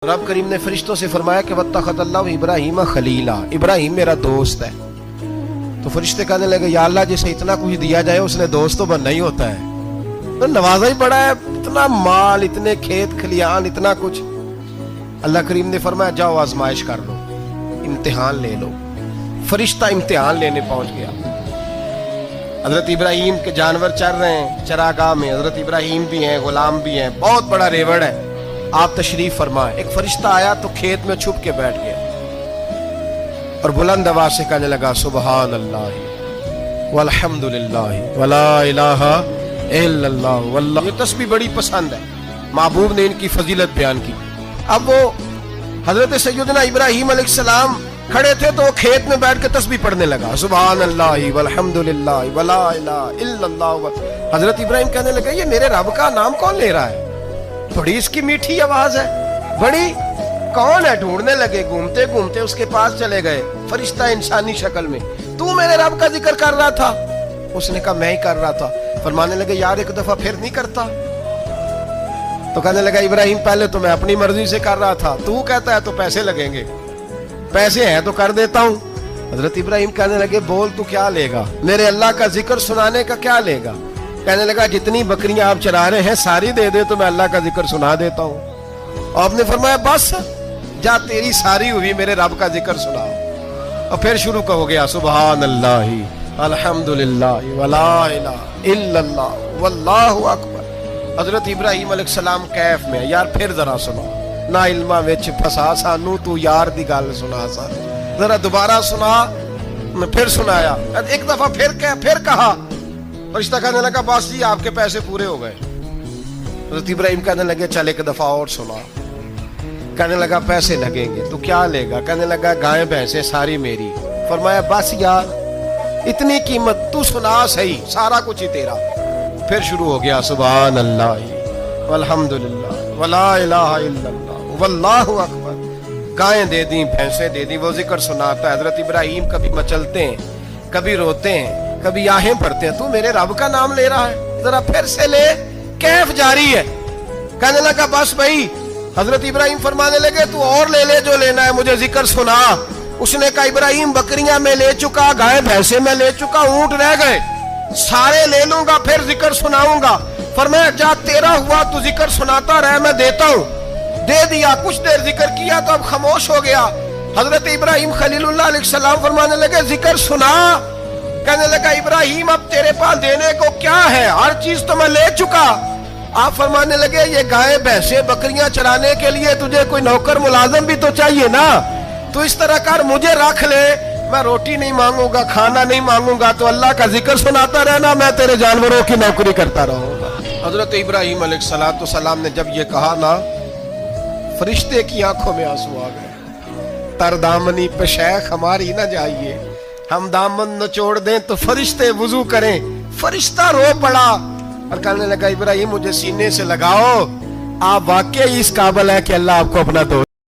रब करीम ने फरिश्तों से फरमाया कि वत्तखज़ल्लाहु इब्राहीम खलीला, इब्राहिम मेरा दोस्त है। तो फरिश्ते कहने लगे या अल्लाह जिसे इतना कुछ दिया जाए उसने दोस्त तो बनना ही होता है, तो नवाजा ही बड़ा है, इतना माल, इतने खेत खलियान, इतना कुछ। अल्लाह करीम ने फरमाया जाओ आजमाइश कर लो, इम्तिहान ले लो। फरिश्ता इम्तिहान लेने पहुंच गया। हजरत इब्राहिम के जानवर चर रहे हैं चरागाह में, हजरत इब्राहिम भी हैं, गुलाम भी हैं, बहुत बड़ा रेवड़ है। आप तशरीफ फरमाए। एक फरिश्ता आया तो खेत में छुप के बैठ गया और बुलंद आवाज से कहने लगा सुबहान अल्लाह वल्हम्दुलिल्लाह वला इलाहा इल्लल्लाह वल्लाह। ये तस्बीह बड़ी पसंद है, महबूब ने इनकी फजीलत बयान की। अब वो हजरत सैयदना इब्राहिम अलैहिस्सलाम खड़े थे तो वो खेत में बैठ के तस्बीह पढ़ने लगा सुबहान अल्लाह वल्हम्दुलिल्लाह वला इलाहा इल्लल्लाह। हजरत इब्राहिम कहने लगे ये मेरे रब का नाम कौन ले रहा है, बड़ी इसकी मीठी आवाज है, बड़ी कौन है। ढूंढने लगे, घूमते घूमते उसके पास चले गए। फरिश्ता इंसानी शक्ल में, तू मेरे रब का जिक्र कर रहा था? उसने कहा मैं ही कर रहा था। फरमाने लगे यार एक दफा फिर नहीं करता? तो कहने लगा इब्राहिम पहले तो मैं अपनी मर्जी से कर रहा था, तू कहता है तो पैसे लगेंगे, पैसे हैं तो कर देता हूं। हजरत इब्राहिम कहने लगे बोल तू क्या लेगा, मेरे अल्लाह का जिक्र सुनाने का क्या लेगा? कहने लगा जितनी बकरियां आप चरा रहे हैं सारी दे दे तो मैं अल्लाह का जिक्र सुना देता हूं। और आपने फरमाया बस जा तेरी सारी हुई, मेरे रब का जिक्र सुनाओ। और फिर शुरू हो गया सुबहान अल्लाह अल्हम्दुलिल्लाह वला इलाहा इल्लल्लाह वल्लाहु अकबर। हजरत इब्राहिम अलैहिस्सलाम कैफ में, यार फिर जरा सुना, ना इल्मा विच फसा सानू तू यार दी गल सुना सा, जरा दोबारा सुना। मैं फिर सुनाया, एक दफा फिर कहा। फरिश्ता कहने लगा बस जी आपके पैसे पूरे हो गए। हज़रत इब्राहिम कहने लगे चल एक दफा और सुना। कहने लगा पैसे लगेंगे, तो क्या लेगा? कहने लगा गाय भैंसे सारी मेरी। फरमाया बस यार इतनी कीमत, तू सुना सही, सारा कुछ ही तेरा। फिर शुरू हो गया सुभान अल्लाह वल्हम्दुलिल्लाह वला इलाहा इल्लल्लाह वल्लाहु अकबर। गायें दे दी, भैंसे दे दी, वो जिक्र सुनाता है। हज़रत इब्राहिम कभी मचलते हैं, कभी रोते हैं, कभी आहें भरते हैं, तू मेरे रब का नाम ले रहा है, जरा फिर से ले। कैफ जारी है। कहने लगा बस भाई। हजरत इब्राहिम फरमाने लगे तू और ले ले जो लेना है, मुझे जिक्र सुना। उसने कहा इब्राहिम बकरियां मैं ले चुका, गाय भैंसे मैं ले चुका, ऊंट रह गए, सारे ले लूंगा फिर जिक्र सुनाऊंगा। फरमाया जा तेरा हुआ तू जिक्र सुनाता रहे, मैं देता हूं। दे दिया, कुछ देर जिक्र किया तो अब खामोश हो गया। हजरत इब्राहिम खलीलुल्लाह अलैहिस्सलाम फरमाने लगे जिक्र सुना। कहने लगा इब्राहिम अब तेरे पास देने को क्या है, हर चीज तो मैं ले चुका। आप फरमाने लगे ये गाय भैंसे बकरियां चराने के लिए तुझे कोई नौकर मुलाजिम भी तो चाहिए ना, तो इस तरह कर मुझे रख ले, मैं रोटी नहीं मांगूंगा, खाना नहीं मांगूंगा, तो अल्लाह का जिक्र सुनाता रहना, मैं तेरे जानवरों की नौकरी करता रहूंगा। हजरत इब्राहिम अलैहिस्सलाम ने जब ये कहा ना, फरिश्ते की आंखों में आंसू आ गए। तरदामनी पे शेख हमारी ना जाइए, हम दामन नचोड़ दें तो फरिश्ते वुजू करें। फरिश्ता रो पड़ा और कहने लगा इब्राहिम मुझे सीने से लगाओ, आप वाकई इस काबिल है कि अल्लाह आपको अपना दोस्त